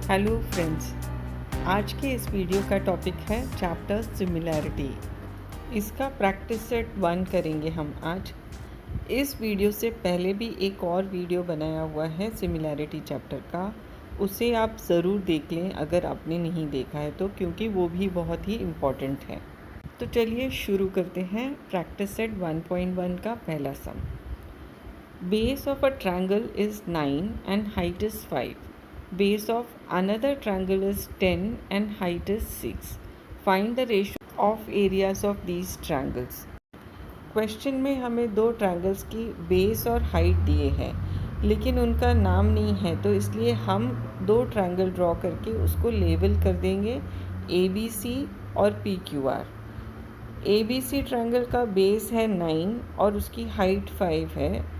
Hello friends, आज के इस वीडियो का टॉपिक है चैप्टर सिमिलैरिटी। इसका प्रैक्टिस सेट 1 करेंगे हम आज। इस वीडियो से पहले भी एक और वीडियो बनाया हुआ है सिमिलैरिटी चैप्टर का, उसे आप ज़रूर देख लें अगर आपने नहीं देखा है तो, क्योंकि वो भी बहुत ही इम्पॉर्टेंट है। तो चलिए शुरू करते हैं प्रैक्टिस सेट 1.1 का पहला sum. Base of a triangle is 9 and height is 5. Base of another triangle is 10 and height is 6. Find the ratio of areas of these triangles. Question में हमें दो ट्रायंगल्स की बेस और हाइट दिए हैं, लेकिन उनका नाम नहीं है, तो इसलिए हम दो ट्रायंगल ड्रॉ करके उसको लेबल कर देंगे ABC और PQR। ABC ट्रायंगल का बेस है 9 और उसकी हाइट 5 है।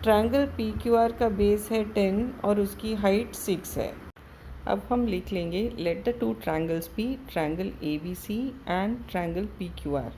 ट्रायंगल PQR का बेस है 10 और उसकी हाइट 6 है। अब हम लिख लेंगे let the two triangles be triangle ABC and triangle PQR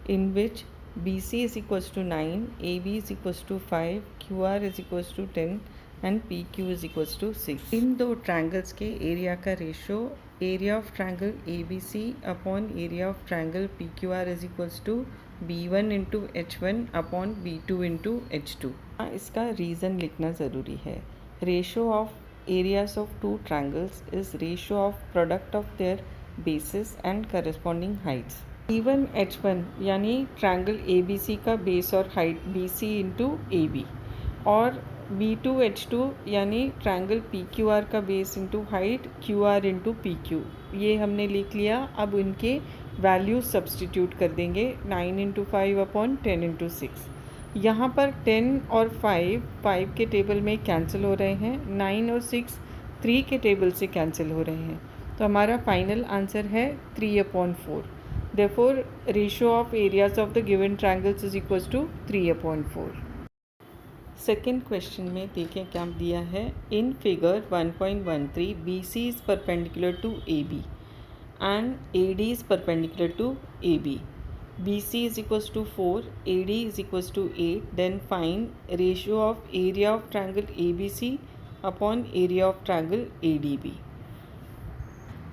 in which BC is equals to 9, AB is equals to 5, QR is equals to 10 and PQ is equals to 6। इन दो ट्रायंगल्स के area का ratio area of triangle ABC upon area of triangle PQR is equals to B1 into H1 upon B2 into H2। इसका reason लिखना ज़रूरी है। Ratio of areas of two triangles is ratio of product of their basis and corresponding Heights. B1 H1 यानी triangle ABC का base और height BC into AB, और B2 H2 यानी triangle PQR का base into height QR into PQ। ये हमने लिख लिया। अब इनके वैल्यूज सब्सटीट्यूट कर देंगे 9 इंटू 5 अपॉन 10 इंटू 6। यहाँ पर 10 और 5 के टेबल में कैंसिल हो रहे हैं, 9 और 6 3 के टेबल से कैंसिल हो रहे हैं, तो हमारा फाइनल आंसर है 3/4। Therefore ratio of areas of the given triangles is equals to 3/4। Second question में देखें क्या दिया है। In figure 1.13 BC is perpendicular to AB and AD is perpendicular to AB. BC is equals to 4, AD is equals to 8. Then find ratio of area of triangle ABC upon area of triangle ADB.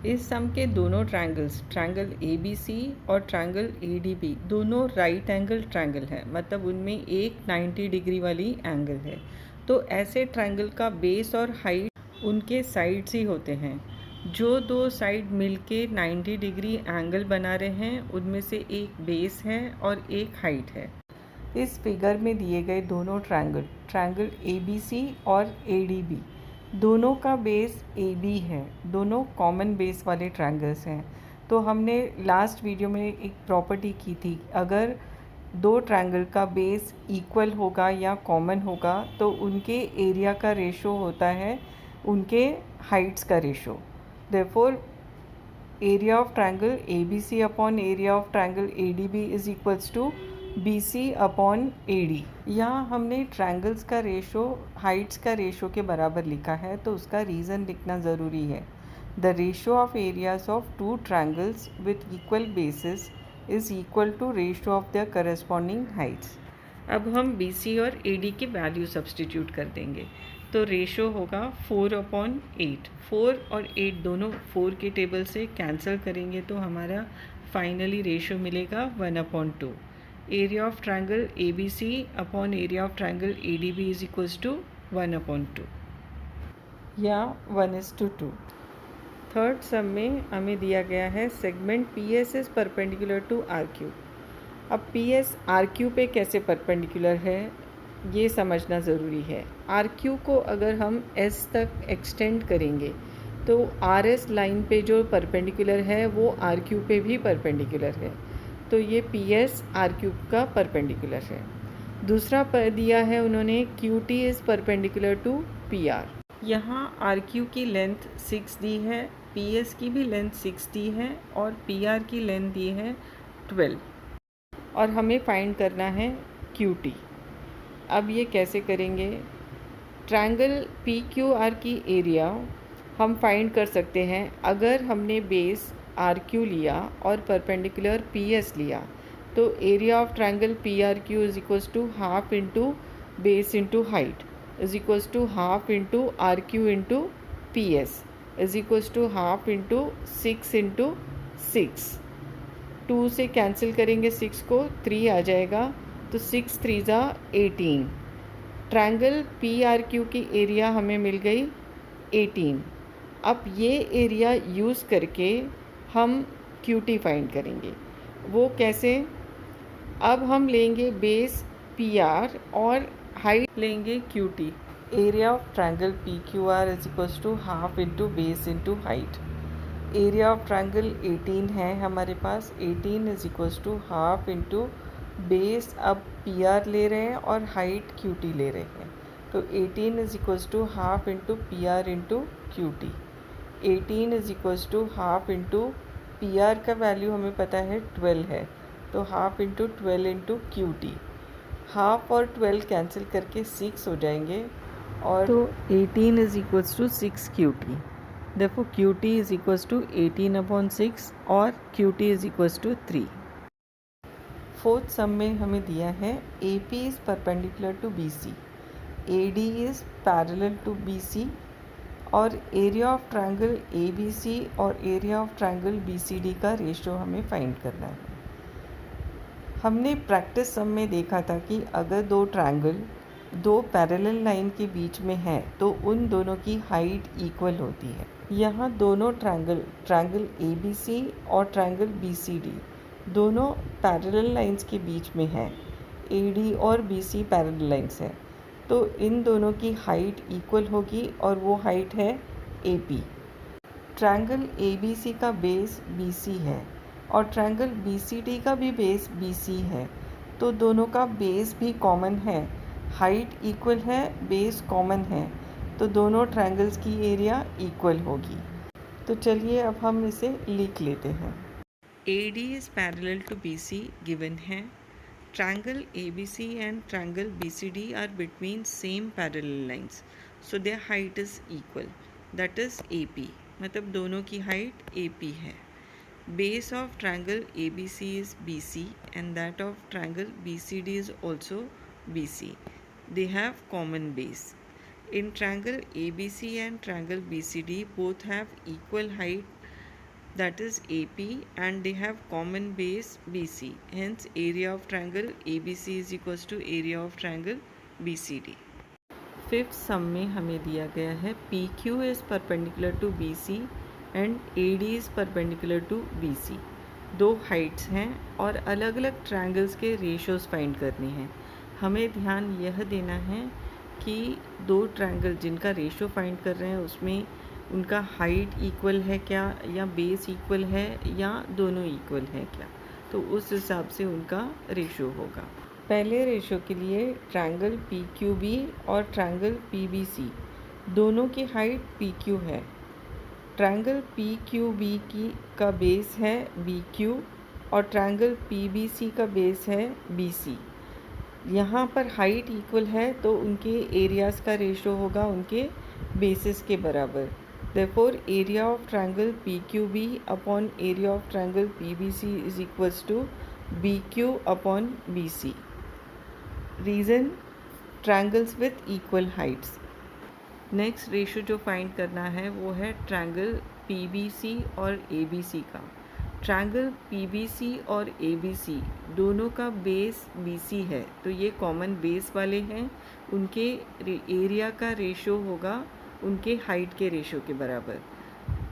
इस सम के दोनों triangles triangle ABC और triangle ADB दोनों right angle triangle है, मतलब उनमें एक 90 degree वाली एंगल है। तो ऐसे ट्रायंगल का बेस और हाइट उनके साइड्स ही होते हैं। जो दो साइड मिलके 90 डिग्री एंगल बना रहे हैं उनमें से एक बेस है और एक हाइट है। इस फिगर में दिए गए दोनों ट्रायंगल ABC और ADB दोनों का बेस AB है, दोनों कॉमन बेस वाले ट्रायंगल्स हैं। तो हमने लास्ट वीडियो में एक प्रॉपर्टी की थी, अगर दो ट्रायंगल का बेस इक्वल होगा या कॉमन होगा तो उनके एरिया का रेशो होता है उनके हाइट्स का ratio. Therefore, area of triangle ABC upon area of triangle ADB is equals to BC upon AD। यहाँ हमने ट्रायंगल्स का रेशो हाइट्स का रेशो के बराबर लिखा है, तो उसका रीज़न लिखना ज़रूरी है। The ratio of areas of two triangles with equal basis is equal to ratio of their corresponding Heights. अब हम BC और AD की वैल्यू सब्सटीट्यूट कर देंगे, तो रेशो होगा 4/8। 4 और 8 दोनों 4 के टेबल से कैंसिल करेंगे तो हमारा फाइनली रेशो मिलेगा 1/2। Area of triangle ABC upon area of triangle ADB is equals to 1/2 या 1:2। थर्ड सम में हमें दिया गया है segment PS is perpendicular to RQ। अब PS RQ पे कैसे परपेंडिकुलर है ये समझना ज़रूरी है। RQ को अगर हम S तक एक्सटेंड करेंगे तो RS लाइन पे जो परपेंडिकुलर है वो RQ पे भी परपेंडिकुलर है, तो ये PS RQ का परपेंडिकुलर है। दूसरा दिया है उन्होंने QT is perpendicular to PR। यहाँ RQ की लेंथ 6 दी है, PS की भी लेंथ 6 दी है और PR की लेंथ दी है 12, और हमें फाइंड करना है QT। अब ये कैसे करेंगे। ट्रायंगल PQR की एरिया हम फाइंड कर सकते हैं अगर हमने बेस RQ लिया और परपेंडिकुलर PS लिया, तो area of triangle PRQ is equals to half into base into height is equals to half into RQ into PS। Is equals to half into 6 into 6। 2 से कैंसिल करेंगे 6 को, 3 आ जाएगा, तो 6 3 ज़ा 18। ट्रायंगल पी आर क्यू की area हमें मिल गई 18। अब ये एरिया यूज़ करके हम क्यू टी फाइंड करेंगे। वो कैसे? अब हम लेंगे बेस पी आर और हाइट लेंगे Q T. Area of triangle P Q R is equals to half into base into height. Area of triangle 18 है हमारे पास, 18 is equals to half into base, अब पी आर ले रहे हैं और हाइट क्यू टी ले रहे हैं, तो 18 is equals to half into P R into Q T. 18 is equals to half into P R का वैल्यू हमें पता है 12 है, तो half into 12 into Q T. Half और 12 कैंसिल करके 6 हो जाएंगे, और तो 18 is equals to 6 Q T. देखो Q T is equals to 18/6 और Q T is equals to 3। Fourth sum में हमें दिया है A P is perpendicular to B C, A D is parallel to B C, और area of triangle A B C और area of triangle B C D का ratio हमें find करना है। हमने प्रैक्टिस सम में देखा था कि अगर दो ट्रायंगल दो पैरेलल लाइन के बीच में है तो उन दोनों की हाइट इक्वल होती है। यहाँ दोनों ट्रायंगल ए बी सी और ट्रायंगल बी सी डी दोनों पैरेलल लाइंस के बीच में है, ए डी और बी सी पैरेलल लाइंस है, तो इन दोनों की हाइट इक्वल होगी और वो हाइट है A P. Triangle A B C का बेस बी सी है और ट्रायंगल बी सी डी का भी बेस बी सी है, तो दोनों का बेस भी कॉमन है, हाइट इक्वल है, बेस कॉमन है, तो दोनों ट्रायंगल्स की एरिया इक्वल होगी। तो चलिए अब हम इसे लिख लेते हैं। A D is parallel to B C given है। Triangle A B C and triangle B C D are between same parallel lines, so their height is equal, that is A P, मतलब दोनों की height A P है। Base of triangle ABC is BC and that of triangle BCD is also BC. They have common base. In triangle ABC and triangle BCD both have equal height, that is AP, and they have common base BC. Hence area of triangle ABC is equals to area of triangle BCD. Fifth sum में हमें दिया गया है PQ is perpendicular to BC and A D is perpendicular to B C. दो heights हैं और अलग अलग ट्रायंगल्स के रेशोज़ फाइंड करने हैं। हमें ध्यान यह देना है कि दो ट्रायंगल जिनका रेशो फाइंड कर रहे हैं उसमें उनका हाइट इक्वल है क्या, या बेस इक्वल है, या दोनों इक्वल है क्या, तो उस हिसाब से उनका रेशो होगा। पहले रेशो के लिए ट्रायंगल पी क्यू बी और ट्रायंगल पी बी सी दोनों की हाइट पी क्यू है। ट्रायंगल पी क्यू बी का बेस है बी क्यू और ट्रायंगल पी बी सी का बेस है बी सी। यहाँ पर हाइट इक्वल है तो उनके एरियाज़ का रेशो होगा उनके बेसिस के बराबर। Therefore area of triangle P Q B upon area of triangle P B C is equals to B Q upon B C. Reason, triangles with equal heights. Next ratio जो find करना है वो है triangle P B C और ए B C का। Triangle P B C और ए B सी दोनों का बेस बी सी है, तो ये कॉमन बेस वाले हैं, उनके एरिया का रेशो होगा उनके हाइट के रेशो के बराबर।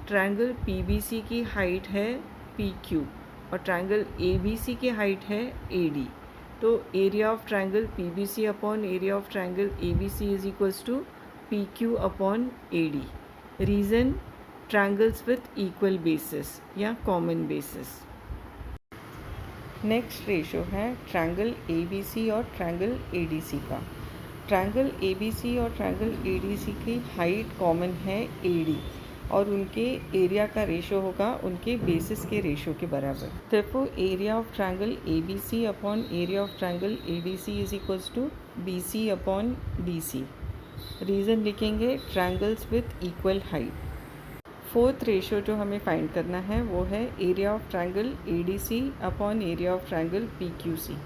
ट्रायंगल पी बी सी की हाइट है पी क्यू और ट्रायंगल ए बी सी की हाइट है ए डी, तो area of triangle P B C upon area of triangle A B C is equals to P Q upon A D. Reason, triangles with equal bases या common bases. Next ratio है triangle A B C और triangle A D C का। Triangle A B C और triangle A D सी की height common है A D और उनके area का रेशो होगा उनके बेसिस के रेशो के बराबर। Therefore area of triangle A B C upon area of triangle A D C is equals to B C upon D C. Reason लिखेंगे, triangles with equal height. Fourth ratio जो हमें find करना है वो है area of triangle A D C upon area of triangle P Q C.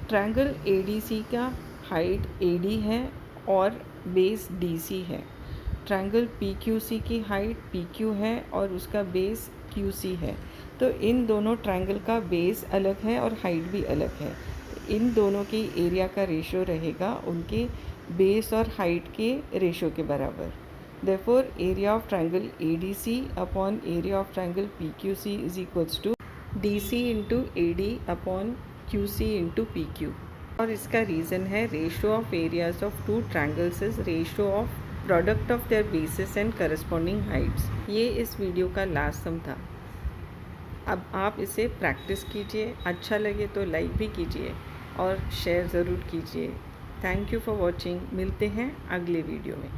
Triangle A D C का height A D है और बेस डी सी है। ट्रायंगल PQC की हाइट PQ है और उसका बेस QC है। तो इन दोनों ट्रायंगल का बेस अलग है और हाइट भी अलग है। इन दोनों की एरिया का रेशो रहेगा उनके बेस और हाइट के रेशो के बराबर। Therefore, area of triangle ADC upon area of triangle PQC is equals to DC into AD upon QC into PQ। और इसका रीज़न है ratio of areas of two triangles is ratio of product of their basis and corresponding Heights. ये इस video का last सम था। अब आप इसे प्रैक्टिस कीजिए, अच्छा लगे तो लाइक भी कीजिए और शेयर ज़रूर कीजिए। Thank you for watching. मिलते हैं अगले वीडियो में।